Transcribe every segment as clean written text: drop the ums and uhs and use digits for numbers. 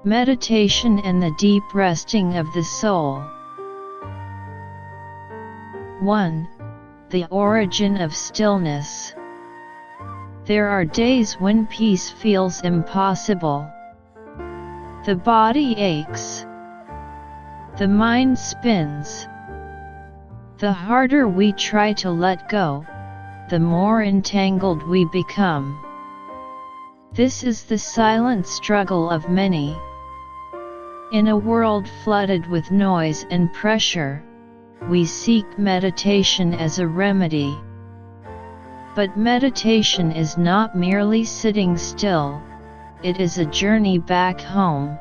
Meditation and the deep resting of the soul. 1. The origin of stillness. There are days when peace feels impossible. The body aches. The mind spins. The harder we try to let go, the more entangled we become. This is the silent struggle of many. In a world flooded with noise and pressure, we seek meditation as a remedy. But meditation is not merely sitting still, it is a journey back home,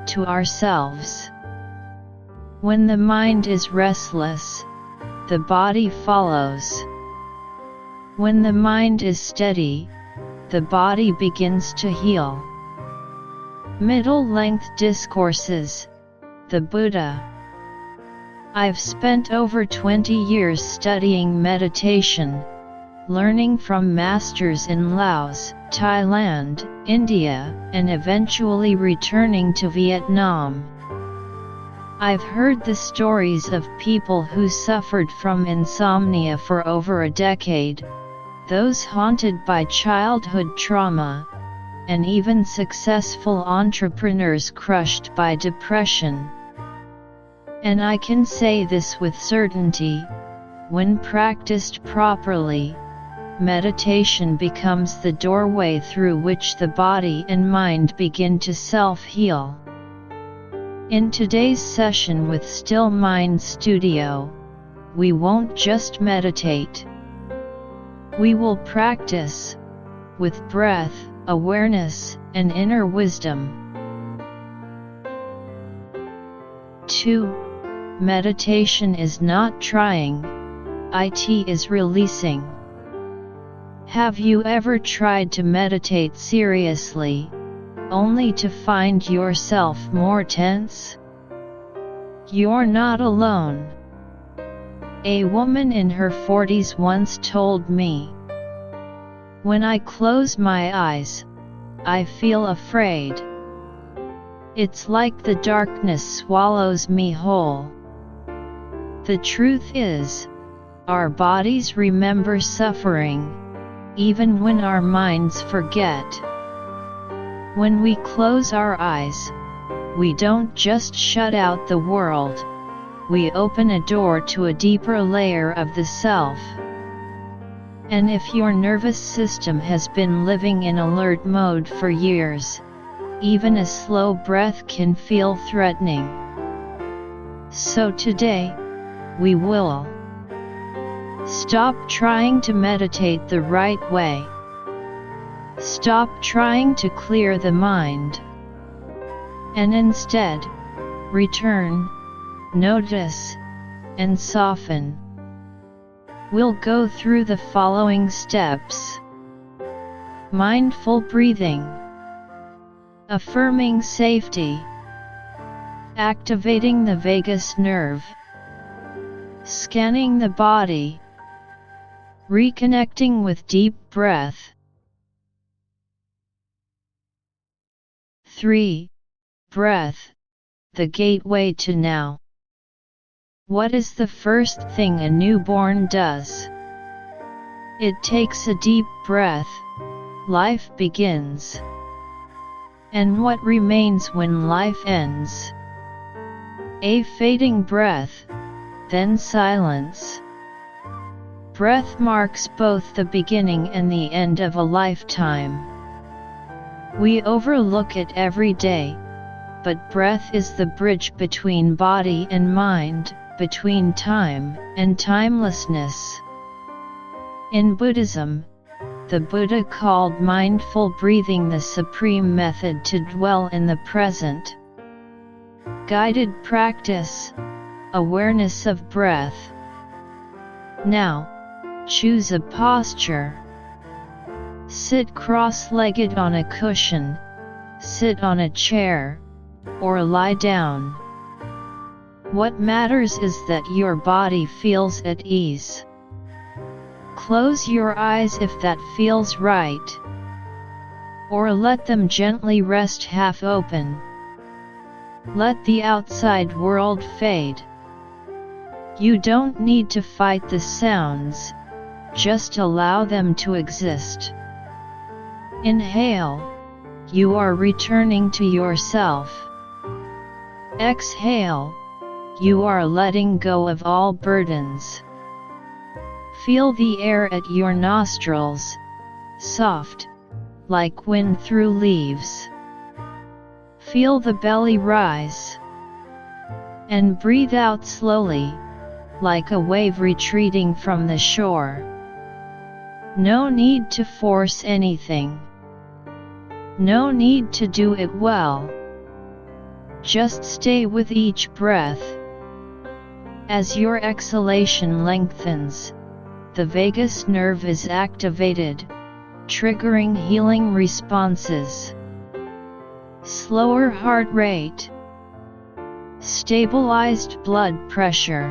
to ourselves. When the mind is restless, the body follows. When the mind is steady, the body begins to heal. Middle-length discourses, the Buddha. I've spent over 20 years studying meditation, learning from masters in Laos, Thailand, India, and eventually returning to Vietnam. I've heard the stories of people who suffered from insomnia for over a decade, those haunted by childhood trauma, and even successful entrepreneurs crushed by depression. And I can say this with certainty: when practiced properly, meditation becomes the doorway through which the body and mind begin to self-heal. In today's session with Still Mind Studio, we won't just meditate. We will practice, with breath, awareness, and inner wisdom. 2. Meditation is not trying, it is releasing. Have you ever tried to meditate seriously, only to find yourself more tense? You're not alone. A woman in her 40s once told me, "When I close my eyes, I feel afraid. It's like the darkness swallows me whole." The truth is, our bodies remember suffering, even when our minds forget. When we close our eyes, we don't just shut out the world, we open a door to a deeper layer of the self. And if your nervous system has been living in alert mode for years, even a slow breath can feel threatening. So today, we will stop trying to meditate the right way. Stop trying to clear the mind. And instead, return, notice, and soften. We'll go through the following steps: mindful breathing, affirming safety, activating the vagus nerve, scanning the body, reconnecting with deep breath. 3. Breath, the gateway to now. What is the first thing a newborn does? It takes a deep breath. Life begins. And what remains when life ends? A fading breath, then silence. Breath marks both the beginning and the end of a lifetime. We overlook it every day, but breath is the bridge between body and mind, between time and timelessness. In Buddhism, the Buddha called mindful breathing the supreme method to dwell in the present. Guided practice, awareness of breath. Now, choose a posture. Sit cross-legged on a cushion, sit on a chair, or lie down. What matters is that your body feels at ease. Close your eyes if that feels right, or let them gently rest half open. Let the outside world fade. You don't need to fight the sounds, just allow them to exist. Inhale, you are returning to yourself. Exhale, you are letting go of all burdens. Feel the air at your nostrils, soft, like wind through leaves. Feel the belly rise. And breathe out slowly, like a wave retreating from the shore. No need to force anything. No need to do it well. Just stay with each breath. As your exhalation lengthens, the vagus nerve is activated, triggering healing responses. Slower heart rate, stabilized blood pressure,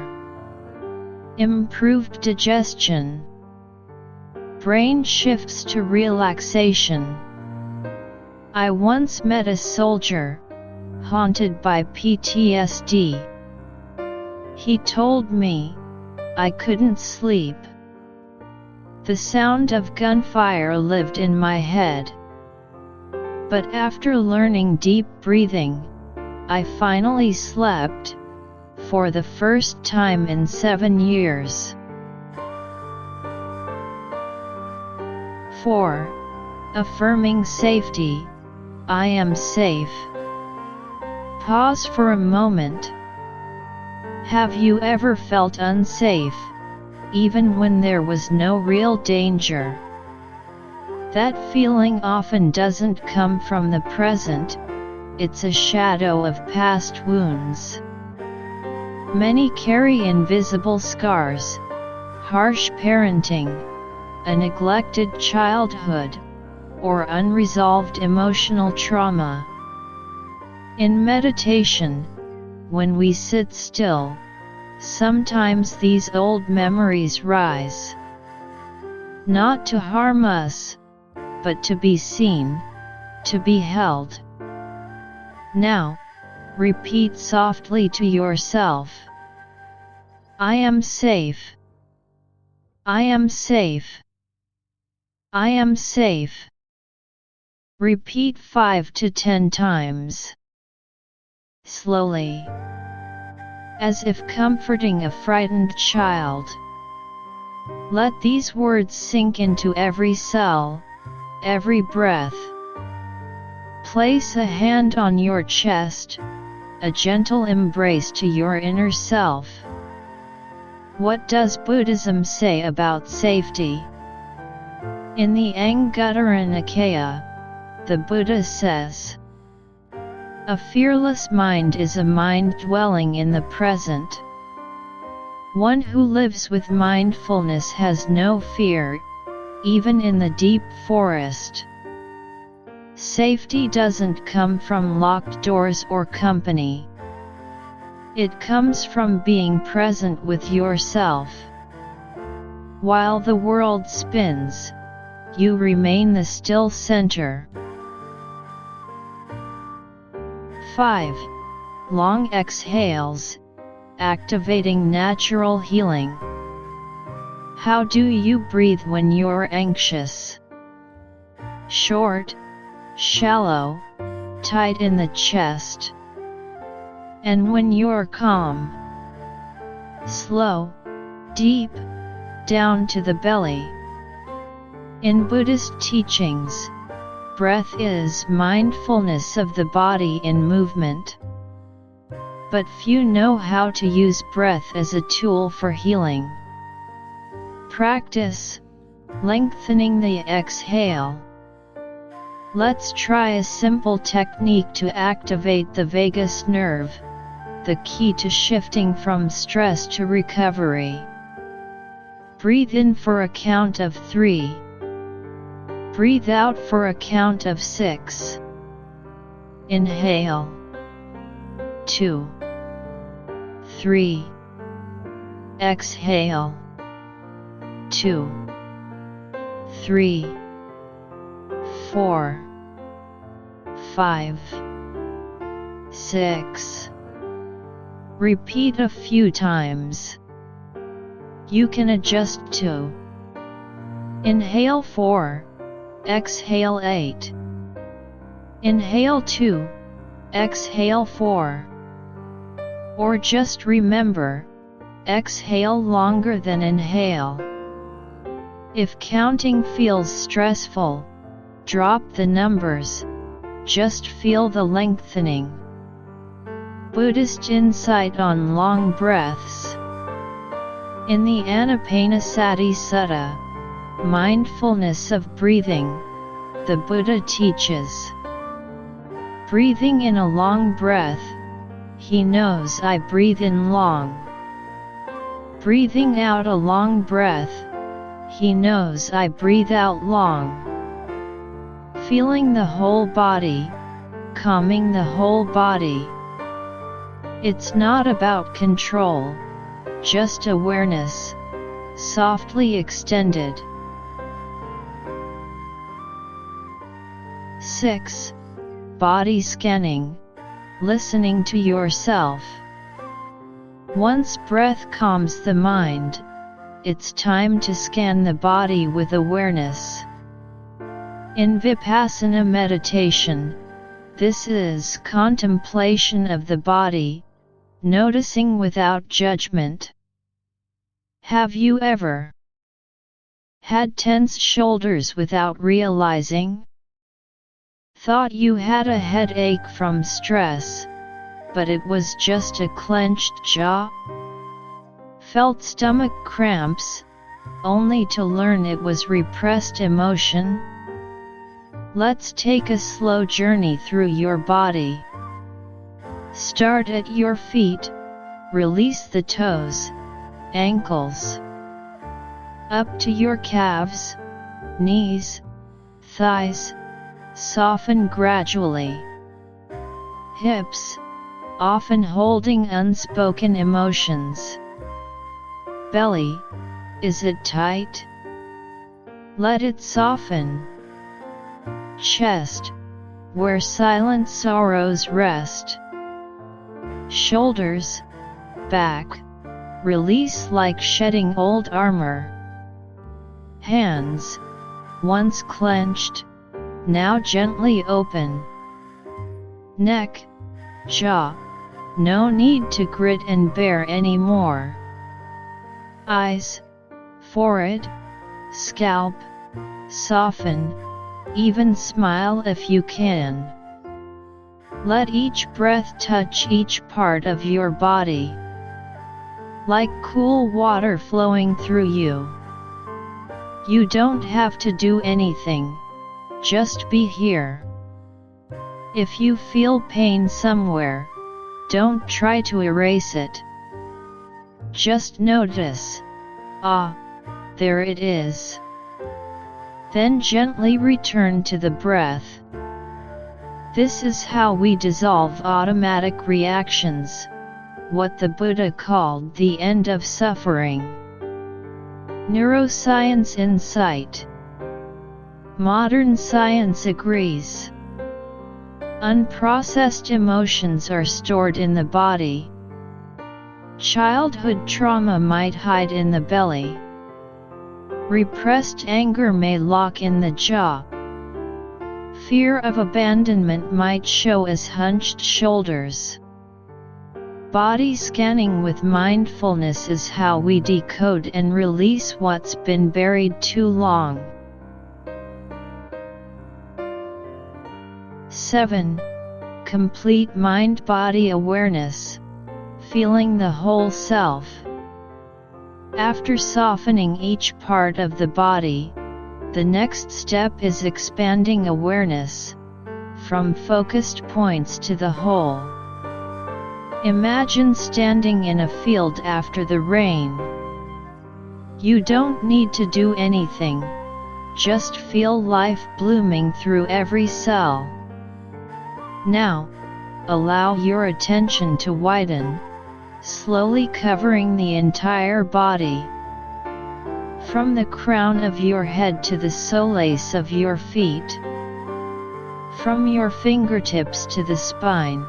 improved digestion. Brain shifts to relaxation. I once met a soldier, haunted by PTSD. He told me, I couldn't sleep. The sound of gunfire lived in my head. But after learning deep breathing, I finally slept, for the first time in 7 years. 4. Affirming safety. I am safe. Pause for a moment. Have you ever felt unsafe, even when there was no real danger? That feeling often doesn't come from the present, it's a shadow of past wounds. Many carry invisible scars, harsh parenting, a neglected childhood, or unresolved emotional trauma. In meditation, when we sit still, sometimes these old memories rise. Not to harm us, but to be seen, to be held. Now, repeat softly to yourself. I am safe. I am safe. I am safe. Repeat 5 to 10 times. Slowly, as if comforting a frightened child. Let these words sink into every cell, every breath. Place a hand on your chest, a gentle embrace to your inner self. What does Buddhism say about safety? In the Anguttara Nikaya, the Buddha says, a fearless mind is a mind dwelling in the present. One who lives with mindfulness has no fear, even in the deep forest. Safety doesn't come from locked doors or company. It comes from being present with yourself. While the world spins, you remain the still center. 5. Long exhales, activating natural healing. How do you breathe when you're anxious? Short, shallow, tight in the chest. And when you're calm? Slow, deep, down to the belly. In Buddhist teachings, breath is mindfulness of the body in movement. But few know how to use breath as a tool for healing. Practice lengthening the exhale. Let's try a simple technique to activate the vagus nerve, the key to shifting from stress to recovery. Breathe in for a count of 3. Breathe out for a count of 6. Inhale. 2. 3. Exhale. 2. 3. 4. 5. 6. Repeat a few times. You can adjust to inhale 4, exhale 8. Inhale 2, exhale 4. Or just remember, exhale longer than inhale. If counting feels stressful, drop the numbers, just feel the lengthening. Buddhist insight on long breaths. In the Anapanasati Sutta, mindfulness of breathing, the Buddha teaches, breathing in a long breath, he knows I breathe in long. Breathing out a long breath, he knows I breathe out long. Feeling the whole body, calming the whole body. It's not about control, just awareness, softly extended. 6. Body scanning, listening to yourself. Once breath calms the mind, it's time to scan the body with awareness. In Vipassana meditation, this is contemplation of the body, noticing without judgment. Have you ever had tense shoulders without realizing? Thought you had a headache from stress, but it was just a clenched jaw? Felt stomach cramps, only to learn it was repressed emotion? Let's take a slow journey through your body. Start at your feet, release the toes, ankles. Up to your calves, knees, thighs, soften gradually. Hips, often holding unspoken emotions. Belly, is it tight? Let it soften. Chest, where silent sorrows rest. Shoulders, back, release like shedding old armor. Hands, once clenched, now gently open. Neck, jaw, no need to grit and bear anymore. Eyes, forehead, scalp, soften, even smile if you can. Let each breath touch each part of your body, like cool water flowing through you. You don't have to do anything, just be here. If you feel pain somewhere, don't try to erase it. Just notice, ah, there it is. Then gently return to the breath. This is how we dissolve automatic reactions, what the Buddha called the end of suffering. Neuroscience insight. Modern science agrees. Unprocessed emotions are stored in the body. Childhood trauma might hide in the belly. Repressed anger may lock in the jaw. Fear of abandonment might show as hunched shoulders. Body scanning with mindfulness is how we decode and release what's been buried too long. 7. Complete mind-body awareness, feeling the whole self. After softening each part of the body, the next step is expanding awareness, from focused points to the whole. Imagine standing in a field after the rain. You don't need to do anything, just feel life blooming through every cell. Now, allow your attention to widen, slowly covering the entire body. From the crown of your head to the soles of your feet. From your fingertips to the spine.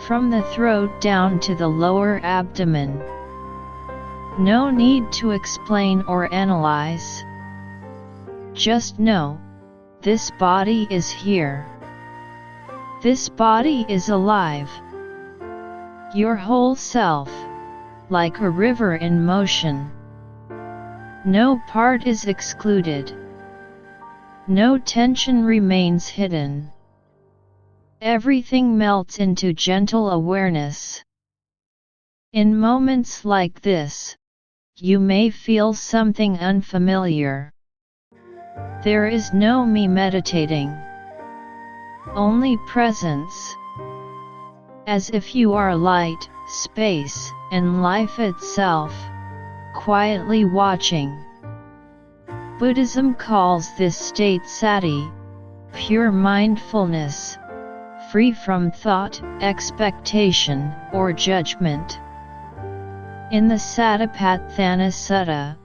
from the throat down to the lower abdomen. No need to explain or analyze. Just know, this body is here. This body is alive. Your whole self, like a river in motion. No part is excluded. No tension remains hidden. Everything melts into gentle awareness. In moments like this, you may feel something unfamiliar. There is no me meditating. Only presence. As if you are light, space, and life itself, quietly watching. Buddhism calls this state sati, pure mindfulness, free from thought, expectation, or judgment. In the Satipatthana Sutta,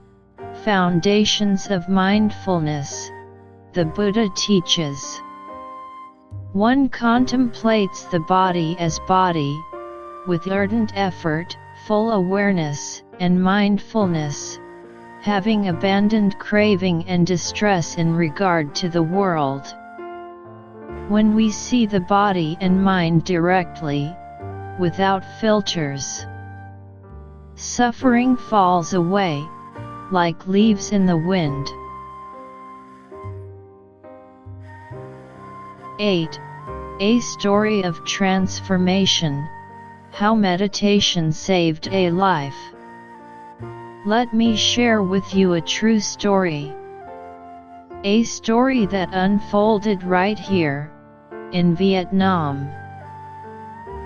Foundations of Mindfulness, the Buddha teaches: one contemplates the body as body, with ardent effort, full awareness, and mindfulness, having abandoned craving and distress in regard to the world. When we see the body and mind directly, without filters, suffering falls away, like leaves in the wind. 8. A story of transformation, how meditation saved a life. Let me share with you a true story. A story that unfolded right here, in Vietnam.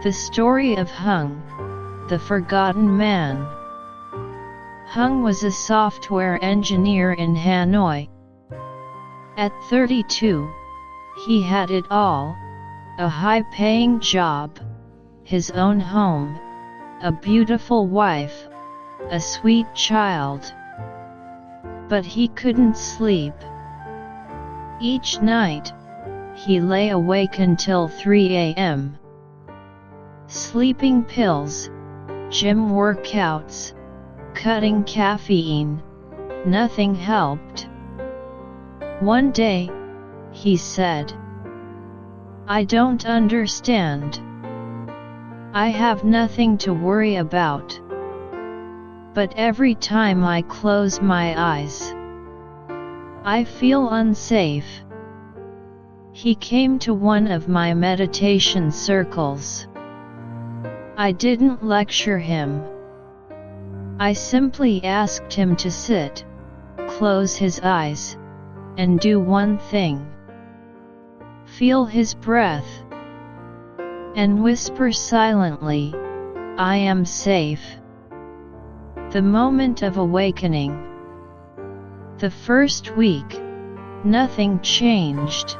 The story of Hung, the forgotten man. Hung was a software engineer in Hanoi. At 32, he had it all: a high-paying job, his own home, a beautiful wife, a sweet child. But he couldn't sleep. Each night, he lay awake until 3 a.m. Sleeping pills, gym workouts, cutting caffeine, nothing helped. One day, he said, "I don't understand. I have nothing to worry about. But every time I close my eyes, I feel unsafe." He came to one of my meditation circles. I didn't lecture him. I simply asked him to sit, close his eyes, and do one thing: feel his breath, and whisper silently, "I am safe." The moment of awakening. The first week, nothing changed.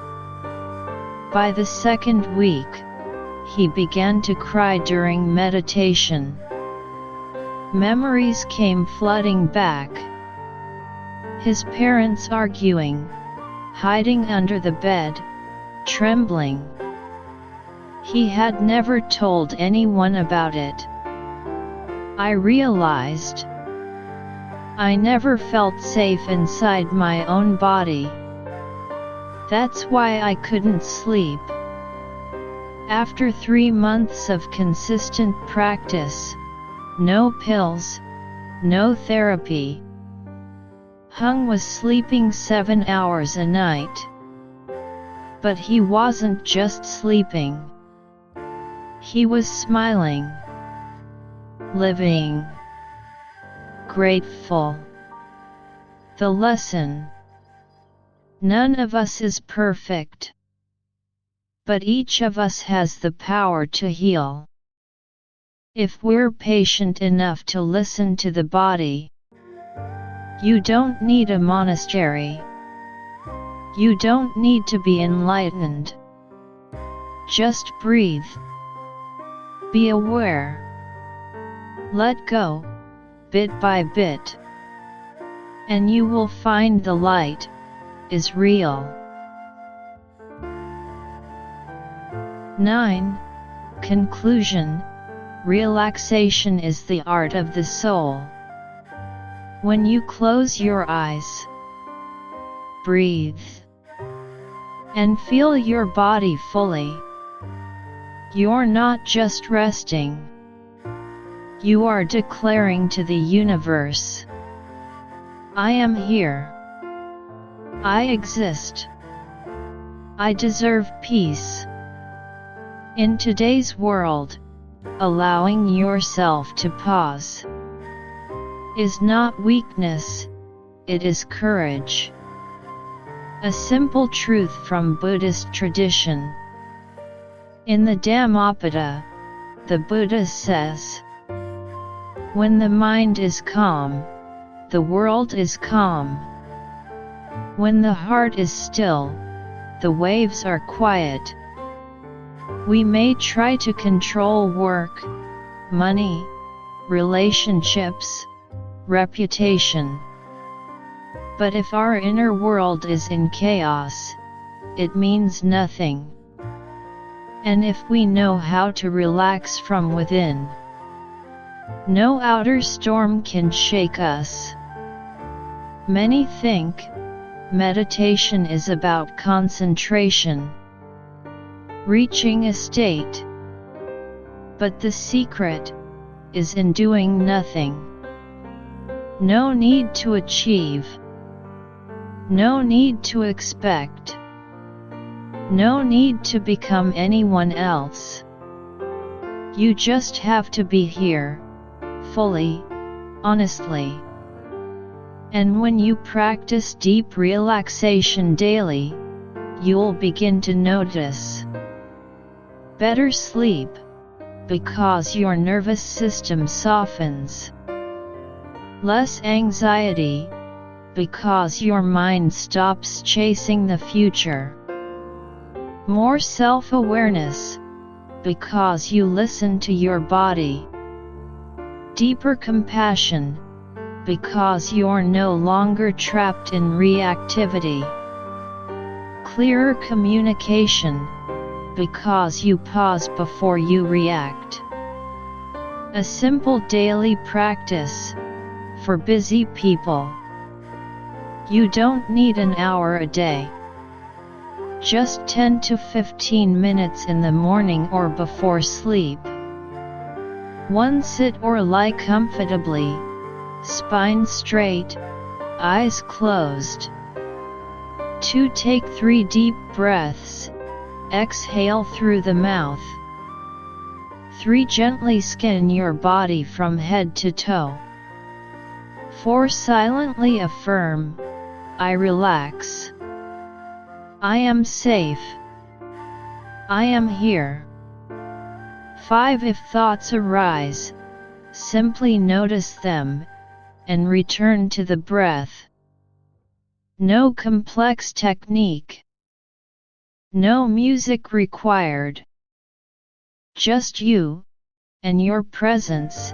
By the second week, he began to cry during meditation. Memories came flooding back. His parents arguing, hiding under the bed, trembling. He had never told anyone about it. I realized I never felt safe inside my own body. That's why I couldn't sleep. After 3 months of consistent practice, no pills, no therapy, Hung was sleeping 7 hours a night. But he wasn't just sleeping. He was smiling, living, grateful. The lesson: none of us is perfect. But each of us has the power to heal. If we're patient enough to listen to the body. You don't need a monastery. You don't need to be enlightened. Just breathe. Be aware. Let go, bit by bit. And you will find the light is real. 9. Conclusion: relaxation is the art of the soul. When you close your eyes, breathe, and feel your body fully, you're not just resting. You are declaring to the universe, I am here. I exist. I deserve peace. In today's world, allowing yourself to pause is not weakness, it is courage. A simple truth from Buddhist tradition. In the Dhammapada, the Buddha says, when the mind is calm, the world is calm. When the heart is still, the waves are quiet. We may try to control work, money, relationships, reputation. But if our inner world is in chaos, it means nothing. And if we know how to relax from within, no outer storm can shake us. Many think meditation is about concentration, reaching a state. But the secret is in doing nothing. No need to achieve. No need to expect. No need to become anyone else. You just have to be here, fully, honestly. And when you practice deep relaxation daily, you'll begin to notice better sleep, because your nervous system softens. Less anxiety, because your mind stops chasing the future. More self-awareness, because you listen to your body. Deeper compassion, because you're no longer trapped in reactivity. Clearer communication, because you pause before you react. A simple daily practice for busy people. You don't need an hour a day. Just 10 to 15 minutes in the morning or before sleep. 1. Sit or lie comfortably, spine straight, eyes closed. 2. Take 3 deep breaths, exhale through the mouth. 3. Gently scan your body from head to toe. 4. Silently affirm, I relax. I am safe. I am here. 5. If thoughts arise, simply notice them, and return to the breath. No complex technique. No music required. Just you, and your presence,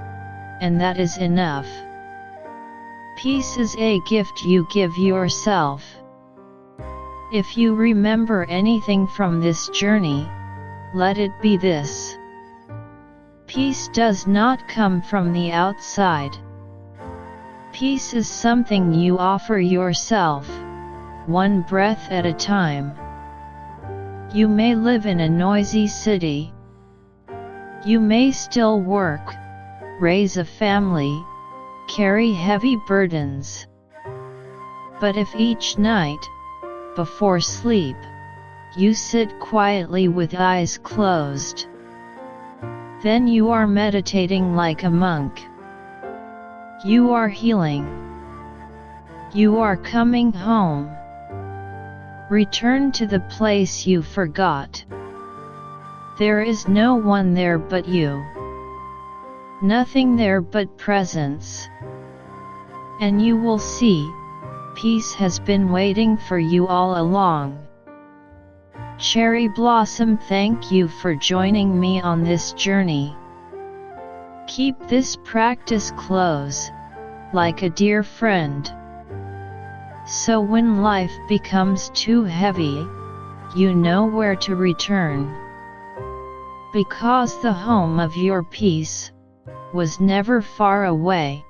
and that is enough. Peace is a gift you give yourself. If you remember anything from this journey, let it be this. Peace does not come from the outside. Peace is something you offer yourself, one breath at a time. You may live in a noisy city. You may still work, raise a family, carry heavy burdens. But if each night, before sleep, you sit quietly with eyes closed, then you are meditating like a monk. You are healing. You are coming home. Return to the place you forgot. There is no one there but you. Nothing there but presence. And you will see, peace has been waiting for you all along. Cherry Blossom, thank you for joining me on this journey. Keep this practice close, like a dear friend. So when life becomes too heavy, you know where to return. because the home of your peace was never far away.